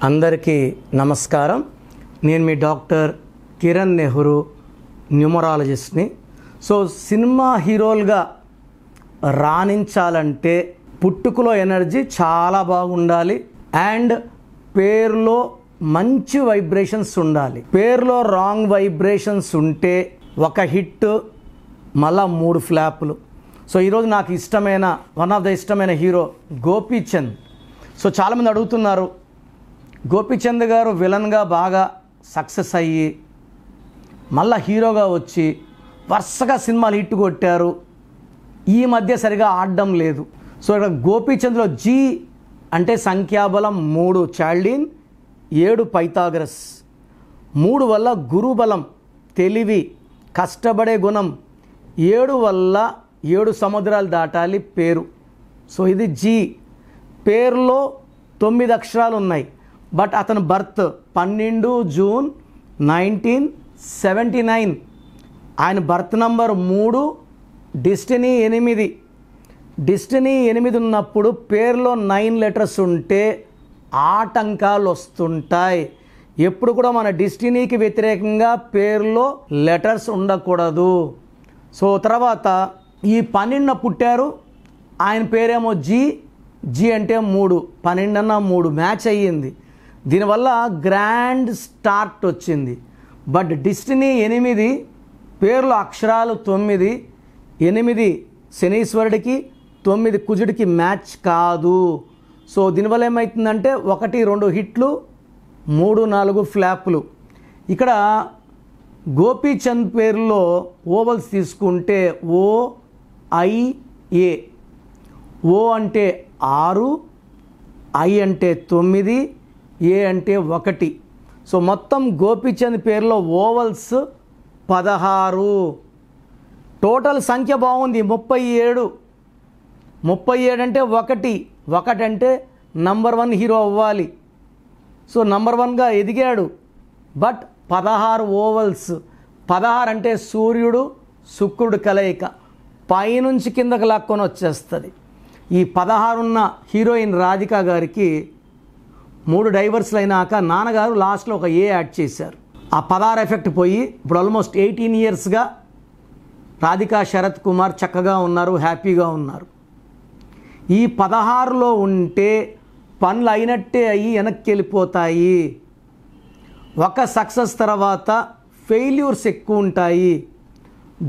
అందరికీ నమస్కారం. నేను మీ డాక్టర్ కిరణ్ నెహ్రూ, న్యూమరాలజిస్ట్ని. సో సినిమా హీరోలుగా రాణించాలంటే పుట్టుకలో ఎనర్జీ చాలా బాగుండాలి అండ్ పేరులో మంచి వైబ్రేషన్స్ ఉండాలి. పేరులో రాంగ్ వైబ్రేషన్స్ ఉంటే ఒక హిట్, మళ్ళా 3 ఫ్లాపులు. సో ఈరోజు నాకు ఇష్టమైన వన్ ఆఫ్ ద ఇష్టమైన హీరో గోపీచంద్. సో చాలామంది అడుగుతున్నారు, గోపీచంద్ గారు విలన్గా బాగా సక్సెస్ అయ్యి మళ్ళా హీరోగా వచ్చి వరుసగా సినిమాలు హిట్ కొట్టారు, ఈ మధ్య సరిగా ఆడడం లేదు. సో ఇక్కడ గోపీచంద్లో జీ అంటే సంఖ్యాబలం 3 చాల్డీన్, 7 పైథాగరస్. 3 వల్ల గురుబలం, తెలివి, కష్టపడే గుణం. 7 వల్ల 7 సముద్రాలు దాటాలి పేరు. సో ఇది జీ. పేరులో 9 అక్షరాలు ఉన్నాయి. బట్ అతను బర్త్ 12 జూన్ 1979. ఆయన బర్త్ నంబర్ 3, డెస్టినీ 8. డెస్టినీ 8 ఉన్నప్పుడు పేరులో 9 లెటర్స్ ఉంటే ఆటంకాలు వస్తుంటాయి. ఎప్పుడు కూడా మన డెస్టినీకి వ్యతిరేకంగా పేరులో లెటర్స్ ఉండకూడదు. సో తర్వాత ఈ 12 పుట్టారు, ఆయన పేరేమో జీ. జీ అంటే 3, 12 అన్న 3 మ్యాచ్ అయ్యింది. దీనివల్ల గ్రాండ్ స్టార్ట్ వచ్చింది. బట్ డెస్టినీ 8, పేర్లో అక్షరాలు 9. 8 శనీశ్వరుడికి, 9 కుజుడికి మ్యాచ్ కాదు. సో దీనివల్ల ఏమవుతుందంటే 1, 2 హిట్లు, 3, 4 ఫ్లాపులు. ఇక్కడ గోపీచంద్ పేరులో ఓవల్స్ తీసుకుంటే OIA. ఓ అంటే 6, ఐ అంటే 9, ఏ అంటే 1. సో మొత్తం గోపీచంద్ పేరులో ఓవల్స్ 16. టోటల్ సంఖ్య బాగుంది 37. 37 అంటే 1 అంటే నంబర్ 1 హీరో అవ్వాలి. సో నంబర్ 1గా ఎదిగాడు. But 16 ovals. 16 అంటే సూర్యుడు శుక్రుడు కలయిక, పైనుంచి కిందకు లాక్కొని వచ్చేస్తుంది. ఈ 16 ఉన్న హీరోయిన్ రాధిక గారికి 3 డైవర్స్లు అయినాక నాన్నగారు లాస్ట్లో ఒక ఏ యాడ్ చేశారు. ఆ 16 ఎఫెక్ట్ పోయి ఇప్పుడు ఆల్మోస్ట్ 18 ఇయర్స్గా రాధిక శరత్ కుమార్ చక్కగా ఉన్నారు, హ్యాపీగా ఉన్నారు. ఈ 16లో ఉంటే పనులు అయినట్టే అయ్యి వెనక్కి వెళ్ళిపోతాయి. ఒక సక్సెస్ తర్వాత ఫెయిల్యూర్స్ ఎక్కువ ఉంటాయి,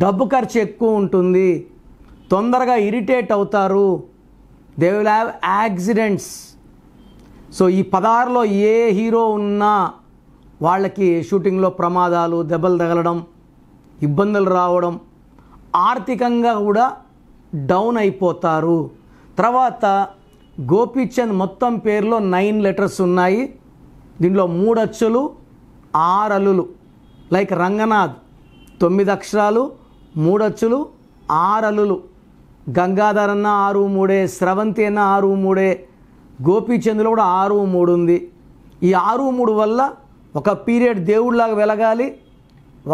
డబ్బు ఖర్చు ఎక్కువ ఉంటుంది, తొందరగా ఇరిటేట్ అవుతారు, they will have accidents. So ఈ 16లో ఏ హీరో ఉన్నా వాళ్ళకి షూటింగ్లో ప్రమాదాలు, దెబ్బలు తగలడం, ఇబ్బందులు రావడం, ఆర్థికంగా కూడా డౌన్ అయిపోతారు. తర్వాత గోపీచంద్ మొత్తం పేరులో 9 లెటర్స్ ఉన్నాయి. దీంట్లో 3 అచ్చులు, 6 అల్లులు. లైక్ రంగనాథ్ 9 అక్షరాలు, 3 అచ్చులు, 6 అల్లులు. గంగాధర్ అన్న 6, 3, స్రవంతి అన్న 6, 3. గోపీచంద్లో కూడా 6, 3 ఉంది. ఈ 6, 3 వల్ల ఒక పీరియడ్ దేవుడిలాగా వెలగాలి,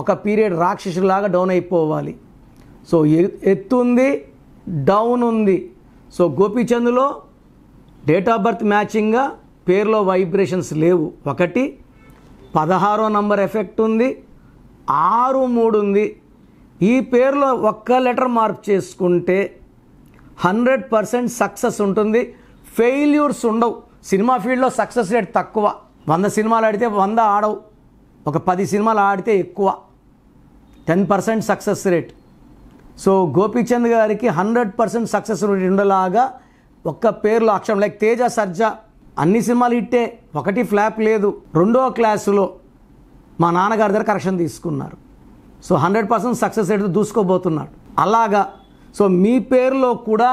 ఒక పీరియడ్ రాక్షసులాగా డౌన్ అయిపోవాలి. సో ఎత్తు ఉంది, డౌన్ ఉంది. సో గోపీచంద్లో డేట్ ఆఫ్ బర్త్ మ్యాచింగ్గా పేరులో వైబ్రేషన్స్ లేవు. 1, 16వ నంబర్ ఎఫెక్ట్ ఉంది, 6, 3 ఉంది. ఈ పేరులో ఒక్క లెటర్ మార్పు చేసుకుంటే 100% సక్సెస్ ఉంటుంది, ఫెయిల్యూర్స్ ఉండవు. సినిమా ఫీల్డ్లో సక్సెస్ రేట్ తక్కువ. 100 సినిమాలు ఆడితే 100 ఆడవు, ఒక 10 సినిమాలు ఆడితే ఎక్కువ, 10% సక్సెస్ రేట్. సో గోపీచంద్ గారికి 100% సక్సెస్ రేట్ ఉండేలాగా ఒక్క పేరులో అక్షరం, లైక్ తేజ సర్జా అన్ని సినిమాలు హిట్టే, 1 ఫ్లాప్ లేదు. 2వ క్లాసులో మా నాన్నగారి దగ్గర కరెక్షన్ తీసుకున్నారు. సో 100% సక్సెస్ రేట్ దూసుకోబోతున్నాడు. అలాగా సో మీ పేరులో కూడా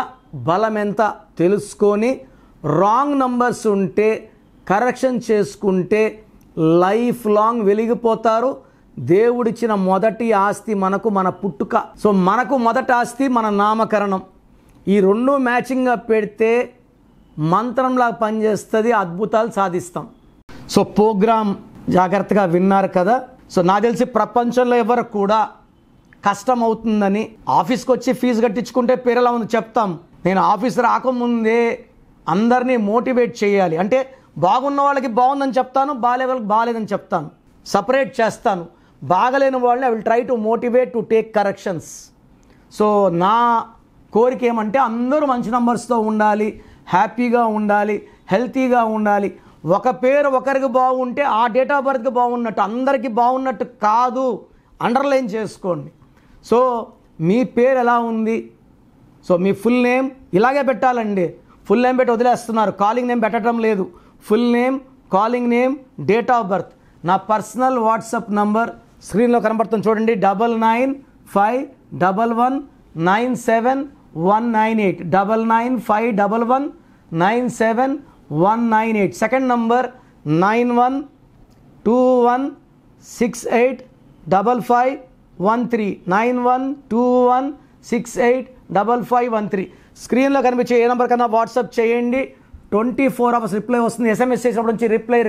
బలం ఎంత తెలుసుకొని రాంగ్ నంబర్స్ ఉంటే కరెక్షన్ చేసుకుంటే లైఫ్ లాంగ్ వెలిగిపోతారు. దేవుడిచ్చిన మొదటి ఆస్తి మనకు మన పుట్టుక. సో మనకు మొదటి ఆస్తి మన నామకరణం. ఈ 2 మ్యాచింగ్గా పెడితే మంత్రంలా పనిచేస్తుంది, అద్భుతాలు సాధిస్తాం. సో ప్రోగ్రామ్ జాగ్రత్తగా విన్నారు కదా. సో నాకు తెలిసి ప్రపంచంలో ఎవరు కూడా కష్టం అవుతుందని ఆఫీస్కి వచ్చి ఫీజు కట్టించుకుంటే పేరెలా ఉంది చెప్తాం. నేను ఆఫీస్ రాకముందే అందరినీ మోటివేట్ చేయాలి. అంటే బాగున్న వాళ్ళకి బాగుందని చెప్తాను, బాగాలే వాళ్ళకి బాగాలేదని చెప్తాను, సపరేట్ చేస్తాను. బాగలేని వాళ్ళని I will try to motivate to take corrections. So నా కోరిక ఏమంటే అందరూ మంచి నంబర్స్తో ఉండాలి, హ్యాపీగా ఉండాలి, హెల్తీగా ఉండాలి. ఒక పేరు ఒకరికి బాగుంటే ఆ డేట్ ఆఫ్ బర్త్కి బాగున్నట్టు, అందరికీ బాగున్నట్టు కాదు. అండర్లైన్ చేసుకోండి. సో మీ పేరు ఎలా ఉంది, సో మీ ఫుల్ నేమ్ ఇలాగే పెట్టాలండి. ఫుల్ నేమ్ పెట్టి వదిలేస్తున్నారు, కాలింగ్ నేమ్ పెట్టడం లేదు. Full name, calling name, date of birth. నా పర్సనల్ వాట్సాప్ నంబర్ స్క్రీన్లో కనబడుతుంది చూడండి, 9951197198, 9951197198. Second number 9121685513, 9121685513. స్క్రీన్లో కనిపించే ఏ నెంబర్ కన్నా వాట్సాప్ చేయండి. 24 hours రిప్లై వస్తుంది. SMS చేసినప్పటి నుంచి రిప్లై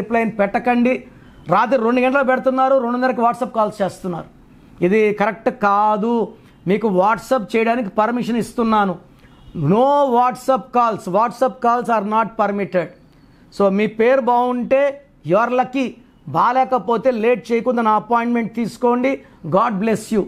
పెట్టకండి. రాత్రి 2 గంటలకు పెడుతున్నారు, 2:30కి వాట్సాప్ కాల్స్ చేస్తున్నారు. ఇది కరెక్ట్ కాదు. మీకు వాట్సాప్ చేయడానికి పర్మిషన్ ఇస్తున్నాను. No WhatsApp calls. WhatsApp calls are not permitted. So మీ పేరు బాగుంటే యు ఆర్ లక్కీ, బాగాలేకపోతే లేట్ చేయకుండా నా అపాయింట్మెంట్ తీసుకోండి. God bless you.